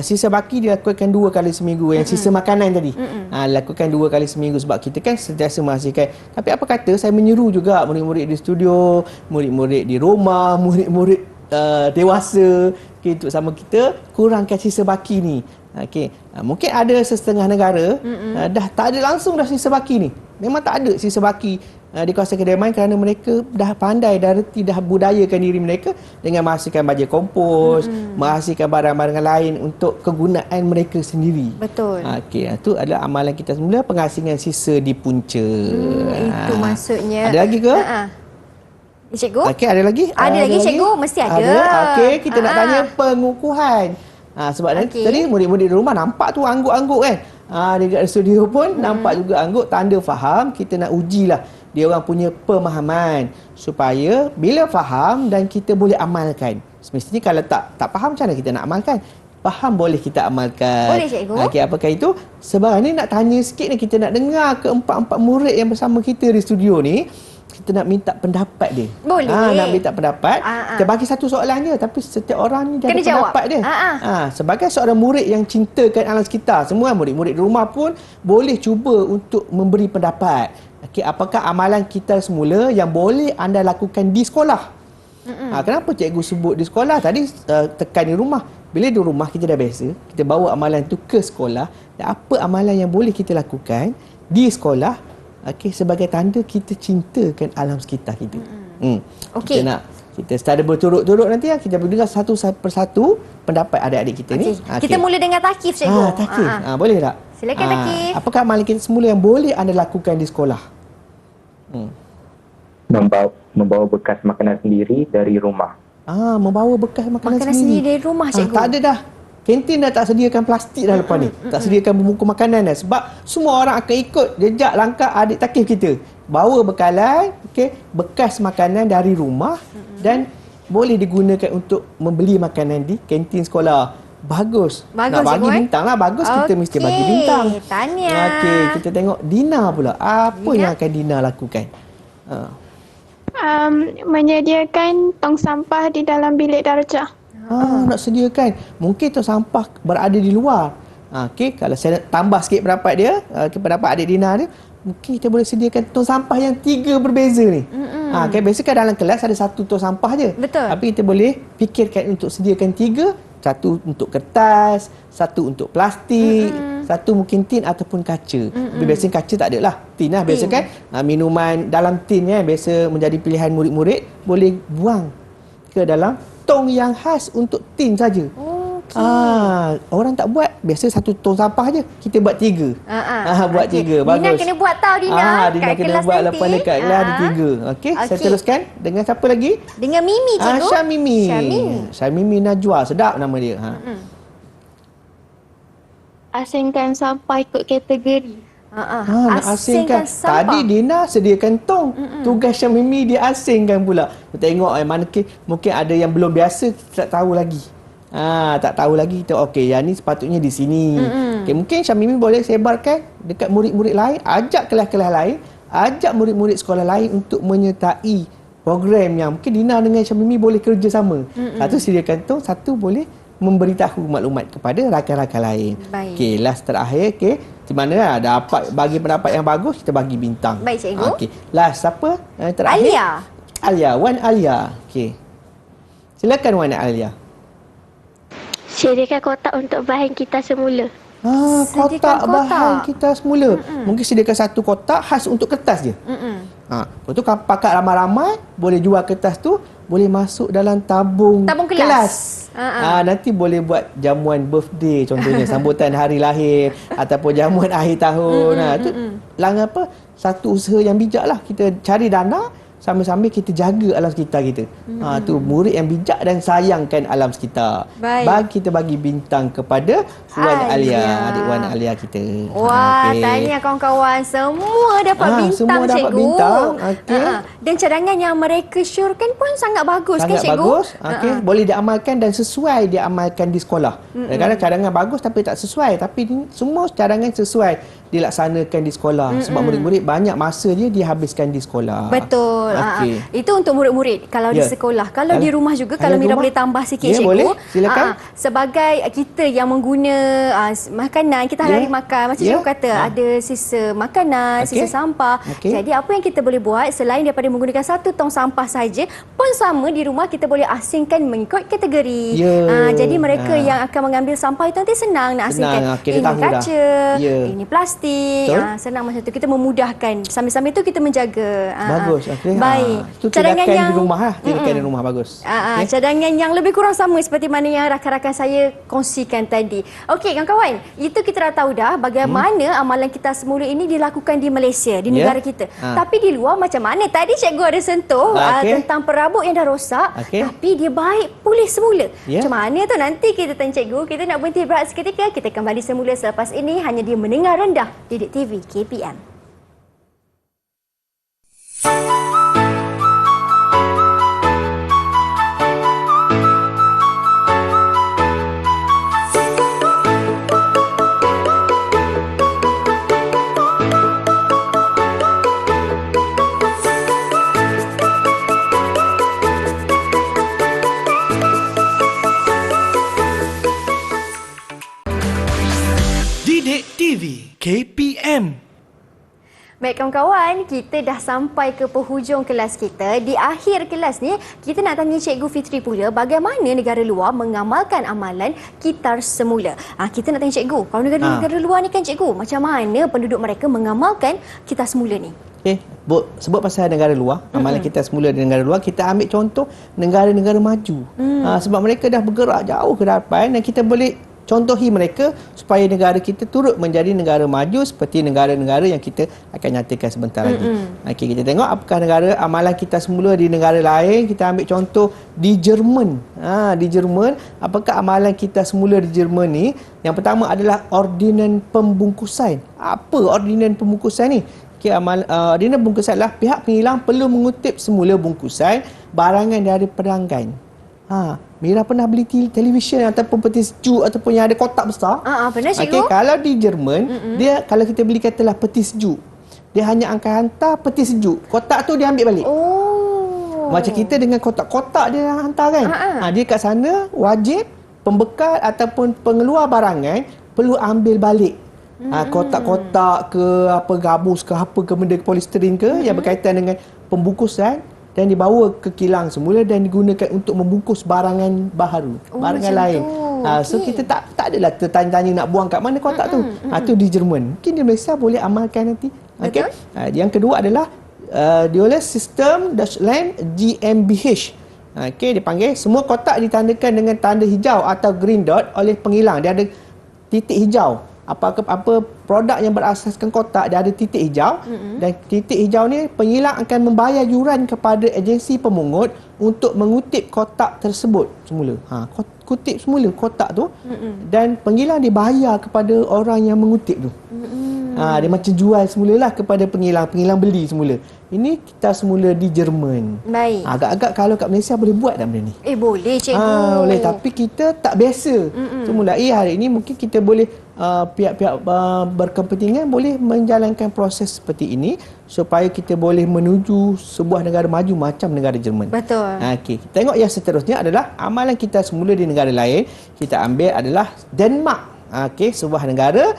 sisa baki dilakukan 2 kali seminggu. Yang sisa makanan tadi lakukan 2 kali seminggu sebab kita kan sentiasa menghasilkan. Tapi apa kata, saya menyeru juga murid-murid di studio, murid-murid di rumah, murid-murid dewasa untuk sama kita kurangkan sisa baki ni. Mungkin ada setengah negara dah tak ada langsung dah sisa baki ni. Memang tak ada sisa baki di kawasan Kediaman kerana mereka dah pandai, dah reti, dah budayakan diri mereka dengan menghasilkan baja kompos, menghasilkan barang-barang lain untuk kegunaan mereka sendiri. Betul. Itu adalah amalan kita semula, pengasingan sisa di punca. Itu maksudnya. Ada lagi ke? Cikgu? Ada lagi? Ada lagi cikgu? Mesti ada. Kita nak tanya pengukuhan. Sebab tadi murid-murid di rumah nampak tu angguk-angguk kan. Dekat studio pun nampak juga angguk, tanda faham. Kita nak ujilah dia orang punya pemahaman supaya bila faham dan kita boleh amalkan. Semestinya kalau tak faham, macam mana kita nak amalkan? Faham boleh kita amalkan. Boleh cikgu. Apakah itu? Sebab ni nak tanya sikit ni, kita nak dengar keempat-empat murid yang bersama kita di studio ni. kita nak minta pendapat dia. Boleh. Nak minta pendapat. Kita bagi satu soalan je, tapi setiap orang ni dia kena ada jawab pendapat dia. Sebagai seorang murid yang cintakan alam sekitar, semua murid-murid di rumah pun boleh cuba untuk memberi pendapat. Okey, apakah amalan kita semula yang boleh anda lakukan di sekolah? Kenapa cikgu sebut di sekolah? Tadi tekan di rumah. Bila di rumah kita dah biasa, kita bawa amalan tu ke sekolah. Dan apa amalan yang boleh kita lakukan di sekolah, sebagai tanda kita cintakan alam sekitar kita. Okey. Kita start berturut-turut nanti kita dengar satu persatu pendapat adik-adik kita ni. Kita mula dengan Takif, cikgu. Takif. Boleh tak? Silakan Takif. Apakah amalan kita semula yang boleh anda lakukan di sekolah? Membawa bekas makanan sendiri dari rumah. Membawa bekas makanan sendiri dari rumah, cikgu. Tak ada dah. Kantin dah tak sediakan plastik dah lepas ni. Tak sediakan bungkus makanan dah. Sebab semua orang akan ikut jejak langkah adik Takif kita. Bawa bekalan, bekas makanan dari rumah dan boleh digunakan untuk membeli makanan di kantin sekolah. Bagus. Bagus, nak bagi cikgu, bintang lah. Bagus, kita mesti bagi bintang. Tahniah. Kita tengok Dina pula. Apa yang akan Dina lakukan? Menyediakan tong sampah di dalam bilik darjah. Nak sediakan. Mungkin tong sampah berada di luar. Kalau saya nak tambah sikit pendapat dia, pendapat adik Dina dia, mungkin kita boleh sediakan tong sampah yang 3 berbeza ni. Biasa kan dalam kelas ada satu tong sampah je. Betul. Tapi kita boleh fikirkan untuk sediakan 3. Satu untuk kertas, satu untuk plastik, satu mungkin tin ataupun kaca. Tapi biasanya kaca tak ada lah. Tin lah. Biasa kan minuman dalam tin biasa menjadi pilihan murid-murid. Boleh buang ke dalam tong yang khas untuk tin saja. Orang tak buat. Biasa satu tong sampah je. Kita buat 3. Buat 3. Bagus. Dina kena buat tau, Dina. Dina kena buat lepas dekat kelas ada 3. Okey, saya teruskan dengan siapa lagi? Dengan Mimi, cikgu. Syamimi Najwa. Sedap nama dia. Asingkan sampah ikut kategori. Nak asingkan. Tadi Dina sediakan tong. Tugas Syamimi dia asingkan pula. Kita tengok mungkin ada yang belum biasa, kita tak tahu lagi. Tak tahu lagi kita yang ni sepatutnya di sini. Mungkin Syamimi boleh sebarkan dekat murid-murid lain, ajak kelas-kelas lain, ajak murid-murid sekolah lain untuk menyertai program yang mungkin Dina dengan Syamimi boleh kerjasama. Satu sediakan tong, satu boleh memberitahu maklumat kepada rakan-rakan lain. Baik. Last terakhir, di mana dapat bagi pendapat yang bagus, kita bagi bintang. Baik, cikgu. Last siapa? Terakhir. Wan Alia. Silakan Wan Alia. Sediakan kotak untuk bahan kita semula. Kotak bahan kita semula. Mungkin sediakan satu kotak khas untuk kertas je. Lepas tu pakat ramai-ramai, boleh jual kertas tu, boleh masuk dalam tabung kelas. Nanti boleh buat jamuan birthday contohnya, sambutan hari lahir ataupun jamuan akhir tahun. Itu satu usaha yang bijak lah. Kita cari dana, sambil-sambil kita jaga alam sekitar kita. Tu murid yang bijak dan sayangkan alam sekitar. Kita bagi bintang kepada Wan Alia, adik Wan Alia kita. Tahniah kawan-kawan. Semua dapat bintang, semua dapat cikgu. Bintang. Dan cadangan yang mereka syorkan pun sangat bagus, sangat kan, cikgu? Bagus. Boleh diamalkan dan sesuai diamalkan di sekolah. Kadang-kadang cadangan bagus tapi tak sesuai. Tapi semua cadangan sesuai dilaksanakan di sekolah. Sebab murid-murid banyak masa dia dihabiskan di sekolah. Betul. Itu untuk murid-murid kalau di sekolah. Kalau di rumah juga, kalau Mira boleh tambah sikit, cikgu. Boleh, silakan. Sebagai kita yang mengguna makanan, kita hari-hari makan, macam cikgu kata, ada sisa makanan, sisa sampah. Jadi apa yang kita boleh buat selain daripada menggunakan satu tong sampah saja, pun sama di rumah kita boleh asingkan mengikut kategori. Jadi mereka yang akan mengambil sampah itu nanti senang nak asingkan. Ini kaca, ini plastik. Senang macam tu. Kita memudahkan. Sambil-sambil itu kita menjaga. Bagus. Baik. Itu cadangan di rumah lah. Tindakan di rumah bagus. Cadangan yang lebih kurang sama seperti mana yang rakan-rakan saya kongsikan tadi. Okey, kawan-kawan. Itu kita dah tahu dah bagaimana amalan kita semula ini dilakukan di Malaysia, di negara kita. Tapi di luar macam mana? Tadi cikgu ada sentuh tentang perabot yang dah rosak, tapi dia baik pulih semula. Macam mana tu? Nanti kita tanya cikgu. Kita nak berhenti berehat seketika. Kita kembali semula selepas ini hanya di Mendengar Rendah Didik TV KPM. KPM. Baik kawan-kawan, kita dah sampai ke penghujung kelas kita. Di akhir kelas ni, kita nak tanya Cikgu Fitri pula bagaimana negara luar mengamalkan amalan kitar semula. Kita nak tanya Cikgu, kalau negara luar ni kan Cikgu, macam mana penduduk mereka mengamalkan kitar semula ni? Okey, sebut pasal negara luar, amalan kita semula di negara luar, kita ambil contoh negara-negara maju. Sebab mereka dah bergerak jauh ke depan dan kita boleh contohi mereka supaya negara kita turut menjadi negara maju seperti negara-negara yang kita akan nyatakan sebentar lagi. Okey, kita tengok apakah negara amalan kita semula di negara lain. Kita ambil contoh di Jerman. Di Jerman, apakah amalan kita semula di Jerman ni? Yang pertama adalah ordinan pembungkusan. Apa ordinan pembungkusan ni? Ordinan bungkusan adalah pihak penghilang perlu mengutip semula bungkusan barangan dari pelanggan. Mira pernah beli televisyen ataupun peti sejuk ataupun yang ada kotak besar? Pernah Cikgu. Okey, kalau di Jerman, dia kalau kita beli katalah peti sejuk, dia hanya akan hantar peti sejuk. Kotak tu dia ambil balik. Macam kita dengan kotak-kotak dia hantar kan? Dia kat sana wajib pembekal ataupun pengeluar barangan perlu ambil balik. Kotak-kotak ke apa gabus ke apa ke benda polisterin ke yang berkaitan dengan pembungkusan dan dibawa ke kilang semula dan digunakan untuk membungkus barangan baharu, barangan lain. So kita tak adalah tertanya-tanya nak buang kat mana kotak tu. Tu di Jerman. Mungkin di Malaysia boleh amalkan nanti. Okey. Yang kedua adalah Dual System Deutschland GmbH. Okey, dipanggil semua kotak ditandakan dengan tanda hijau atau green dot oleh penghilang. Dia ada titik hijau. Apa produk yang berasaskan kotak dia ada titik hijau dan titik hijau ni penghilang akan membayar yuran kepada agensi pemungut untuk mengutip kotak tersebut semula. Kutip semula kotak tu dan penghilang dibayar kepada orang yang mengutip tu. Dia macam jual semulalah kepada penghilang beli semula. Ini kita semula di Jerman. Baik. Agak-agak kalau kat Malaysia boleh buat tak benda ni? Boleh Cikgu. Boleh, tapi kita tak biasa. Semula hari ini mungkin kita boleh pihak-pihak berkepentingan boleh menjalankan proses seperti ini supaya kita boleh menuju sebuah negara maju macam negara Jerman. Betul. Okey, tengok yang seterusnya adalah amalan kita semula di negara lain. Kita ambil adalah Denmark. Okey, sebuah negara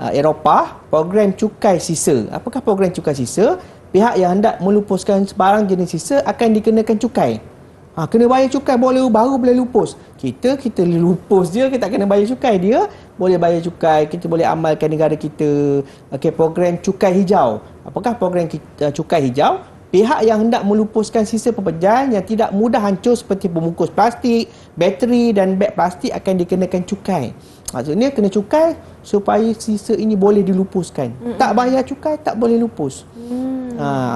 Eropah, program cukai sisa. Apakah program cukai sisa? Pihak yang hendak melupuskan sebarang jenis sisa akan dikenakan cukai. Kena bayar cukai baru boleh lupus. Kita lupus je, kita kena bayar cukai. Dia boleh bayar cukai, kita boleh amalkan negara kita. Program cukai hijau. Apakah program cukai hijau? Pihak yang hendak melupuskan sisa pepejahan yang tidak mudah hancur seperti pembungkus plastik, bateri dan beg plastik akan dikenakan cukai. Maksudnya kena cukai supaya sisa ini boleh dilupuskan. Tak bayar cukai, tak boleh lupus.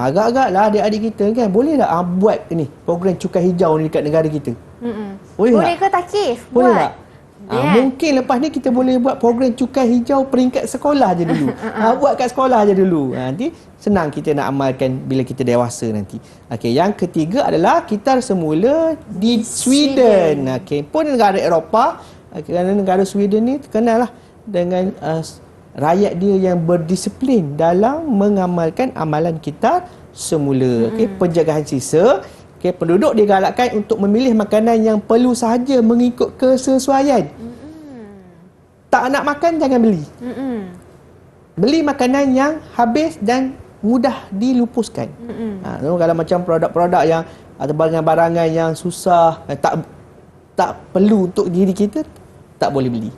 Agak-agak lah adik-adik kita kan boleh tak buat ni program cukai hijau ni dekat negara kita? Boleh ke Takif? Boleh tak? Mungkin lepas ni kita boleh buat program cukai hijau peringkat sekolah je dulu. Buat kat sekolah je dulu. Nanti senang kita nak amalkan bila kita dewasa nanti. Yang ketiga adalah kitar semula di Sweden. Pun negara Eropah, kerana negara Sweden ni terkenal lah dengan rakyat dia yang berdisiplin dalam mengamalkan amalan kitar semula. Penjagaan sisa. Penduduk digalakkan untuk memilih makanan yang perlu sahaja mengikut kesesuaian. Tak nak makan, jangan beli. Beli makanan yang habis dan mudah dilupuskan. Kalau macam produk-produk yang atau barangan-barangan yang susah, tak perlu untuk diri kita, tak boleh beli.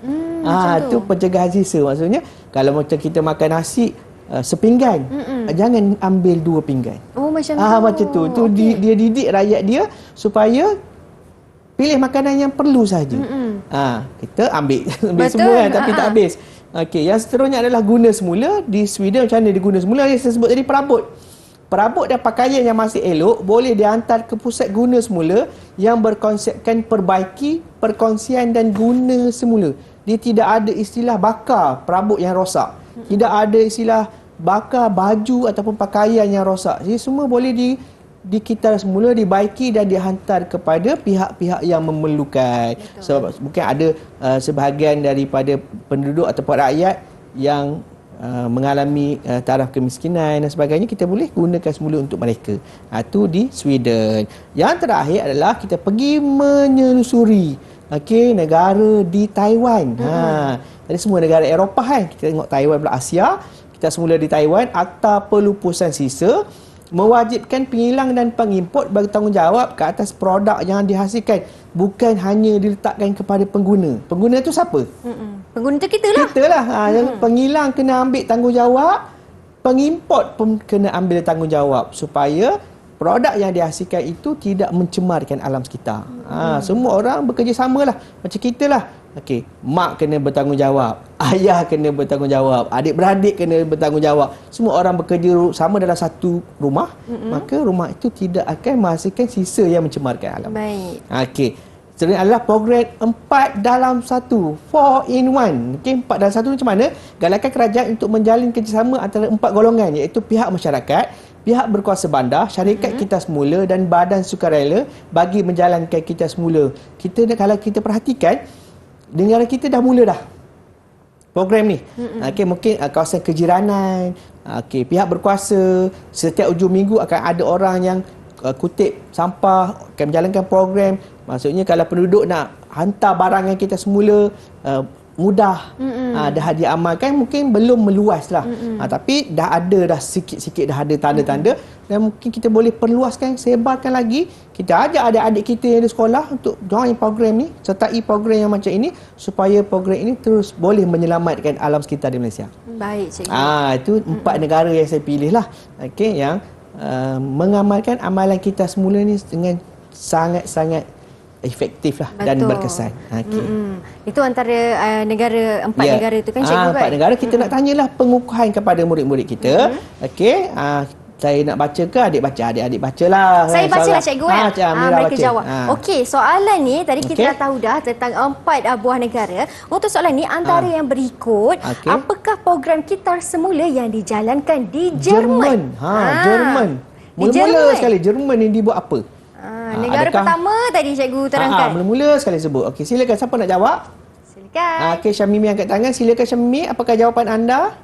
Itu pencegahan sisa. Maksudnya kalau macam kita makan nasi sepinggan, jangan ambil 2 pinggan. Macam tu. Dia didik rakyat dia supaya pilih makanan yang perlu saja. Kita ambil semua kan, tapi tak habis. Yang seterusnya adalah guna semula. Di Sweden macam mana dia guna semula? Saya sebut tadi perabot. Perabot dan pakaian yang masih elok boleh dihantar ke pusat guna semula yang berkonsepkan perbaiki, perkongsian dan guna semula. Dia tidak ada istilah bakar perabot yang rosak. Tidak ada istilah bakar baju ataupun pakaian yang rosak. Jadi semua boleh dikitar semula, dibaiki dan dihantar kepada pihak-pihak yang memerlukan. Sebab mungkin ada sebahagian daripada penduduk ataupun rakyat yang mengalami taraf kemiskinan dan sebagainya, kita boleh gunakan semula untuk mereka. Itu di Sweden. Yang terakhir adalah kita pergi menyelusuri negara di Taiwan. Jadi semua negara Eropah kan. Kita tengok Taiwan pula Asia. Kita semula di Taiwan, Akta Pelupusan Sisa mewajibkan pengilang dan pengimport bertanggungjawab ke atas produk yang dihasilkan, bukan hanya diletakkan kepada pengguna. Pengguna tu siapa? Pengguna tu kita lah. Kita lah. Pengilang kena ambil tanggungjawab, pengimport pun kena ambil tanggungjawab supaya produk yang dihasilkan itu tidak mencemarkan alam sekitar. Semua orang bekerjasama lah. Macam kita lah. Okey, mak kena bertanggungjawab, ayah kena bertanggungjawab, adik-beradik kena bertanggungjawab. Semua orang bekerja sama dalam satu rumah, maka rumah itu tidak akan menghasilkan sisa yang mencemarkan alam. Baik. Okey. Sebenarnya adalah program 4 dalam 1, 4 in 1. Okey, 4 dalam 1 macam mana? Galakan kerajaan untuk menjalin kerjasama antara 4 golongan, iaitu pihak masyarakat, pihak berkuasa bandar, syarikat kita semula dan badan sukarela bagi menjalankan kita semula. Kalau kita perhatikan, negara kita dah mula dah program ni. Okey, mungkin kawasan kejiranan, okey, pihak berkuasa setiap hujung minggu akan ada orang yang kutip sampah, akan menjalankan program. Maksudnya kalau penduduk nak hantar barang yang kita semula mudah, dah diamalkan, mungkin belum meluas lah. Tapi dah ada dah sikit-sikit dah ada tanda-tanda, dan mungkin kita boleh perluaskan, sebarkan lagi. Kita ajak adik-adik kita yang di sekolah untuk join program ni, sertai program yang macam ini supaya program ini terus boleh menyelamatkan alam sekitar di Malaysia. Baik, cikgu. Itu 4 negara yang saya pilih lah, okey, yang mengamalkan amalan kita semula ni dengan sangat-sangat efektif lah. Betul. Dan berkesan. Okay. Itu antara negara 4 negara itu kan, cikgu kan? 4 negara kita nak tanyalah pengukuhan kepada murid-murid kita. Okey, saya nak baca ke adik baca? Adik-adik bacalah. Saya bacalah, cikgu kan? Mereka baca. jawab. Okey, soalan ni tadi kita dah tahu dah tentang 4 buah negara. Untuk soalan ni antara yang berikut, apakah program Kitar Semula yang dijalankan di Jerman? Jerman. Mula-mula sekali Jerman ni dibuat apa? Negara pertama tadi cikgu terangkan. Mula-mula sekali sebut. Okey, silakan siapa nak jawab? Silakan. Okey, Syamimi angkat tangan. Silakan Syamimi, apakah jawapan anda?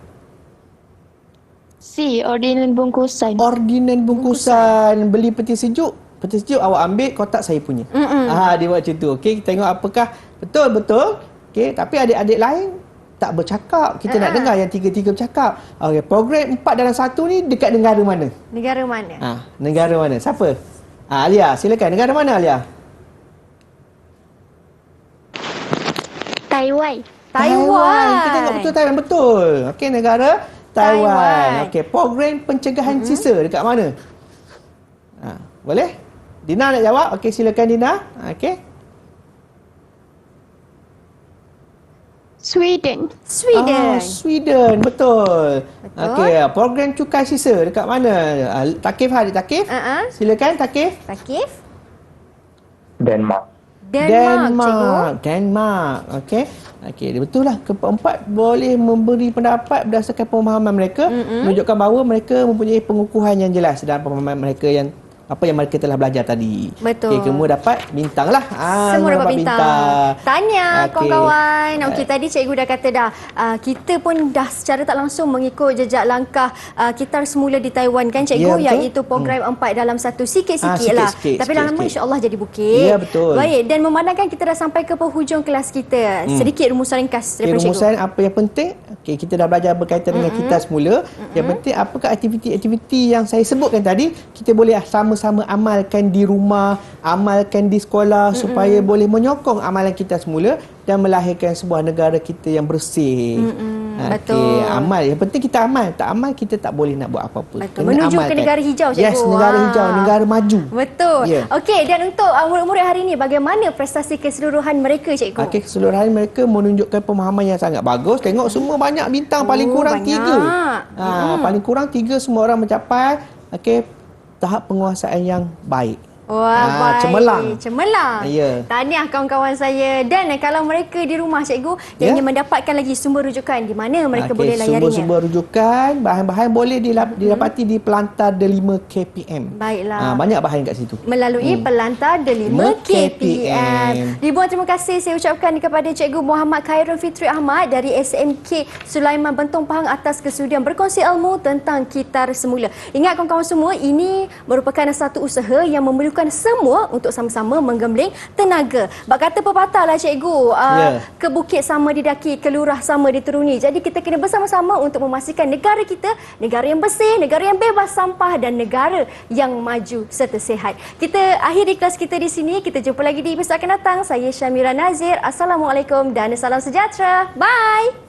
C. Ordinan bungkusan. Ordinan bungkusan. Beli peti sejuk. Peti sejuk awak ambil, kotak saya punya. Dia buat macam tu. Okey, kita tengok apakah betul-betul. Okey, tapi adik-adik lain tak bercakap. Kita nak dengar yang tiga-tiga bercakap. Okey, program 4 dalam 1 ni dekat negara mana? Negara mana? Negara mana? Siapa? Alia, silakan. Negara mana, Alia? Taiwan. Kita tengok betul Taiwan. Betul. Okey, negara Taiwan. Okey, program pencegahan sisa dekat mana? Boleh? Dina nak jawab? Okey, silakan Dina. Okey. Sweden. Sweden, betul. Okey, program cukai sisa dekat mana? Takif, Adik Takif. Silakan Takif. Denmark. Okey. Okey, betul lah. Keempat boleh memberi pendapat berdasarkan pemahaman mereka, menunjukkan bahawa mereka mempunyai pengukuhan yang jelas dalam pemahaman mereka yang apa yang mereka telah belajar tadi. Betul. Okey, semua dapat bintang lah. Semua dapat bintang. Tanya kawan-kawan. Okey, tadi cikgu dah kata dah, kita pun dah secara tak langsung mengikut jejak langkah Kitar Semula di Taiwan kan cikgu, iaitu program 4 dalam 1. Sikit-sikit lah. Tapi lama insya-Allah jadi bukit. Ya, betul. Baik, dan memandangkan kita dah sampai ke penghujung kelas kita. Sedikit rumusan ringkas daripada cikgu. Rumusan apa yang penting? Okey, kita dah belajar berkaitan dengan Kitar Semula. Yang penting apakah aktiviti-aktiviti yang saya sebutkan tadi, kita boleh sama-sama amalkan di rumah, amalkan di sekolah supaya boleh menyokong amalan kita semula dan melahirkan sebuah negara kita yang bersih. Betul. Amal. Yang penting kita amal. Tak amal, kita tak boleh nak buat apa-apa. Betul. Menuju ke negara hijau, cikgu. Yes, negara hijau, negara maju. Betul. Okey, dan untuk murid-murid hari ini, bagaimana prestasi keseluruhan mereka, cikgu? Okey, keseluruhan mereka menunjukkan pemahaman yang sangat bagus. Tengok semua banyak bintang, paling kurang 3. Paling kurang 3 semua orang mencapai tahap penguasaan yang baik. Wah, baik. Cemerlang. Ya. Tahniah kawan-kawan saya. Dan kalau mereka di rumah, cikgu, yang ingin mendapatkan lagi sumber rujukan, di mana mereka boleh layarinya? Sumber rujukan, bahan-bahan boleh didapati di Pelantar Delima KPM. Baiklah. Banyak bahan kat situ. Melalui Pelantar Delima KPM. Ribuan terima kasih saya ucapkan kepada Cikgu Muhammad Khairul Fitri Ahmad dari SMK Sulaiman Bentong Pahang atas kesudian berkongsi ilmu tentang Kitar Semula. Ingat kawan-kawan semua, ini merupakan satu usaha yang memerlukan memajukan semua untuk sama-sama menggembling tenaga. Bak kata pepatah lah cikgu, ke bukit sama didaki, ke lurah sama dituruni. Jadi kita kena bersama-sama untuk memastikan negara kita, negara yang bersih, negara yang bebas sampah dan negara yang maju serta sihat. Kita akhiri kelas kita di sini. Kita jumpa lagi di episod akan datang. Saya Syamira Nazir. Assalamualaikum dan salam sejahtera. Bye!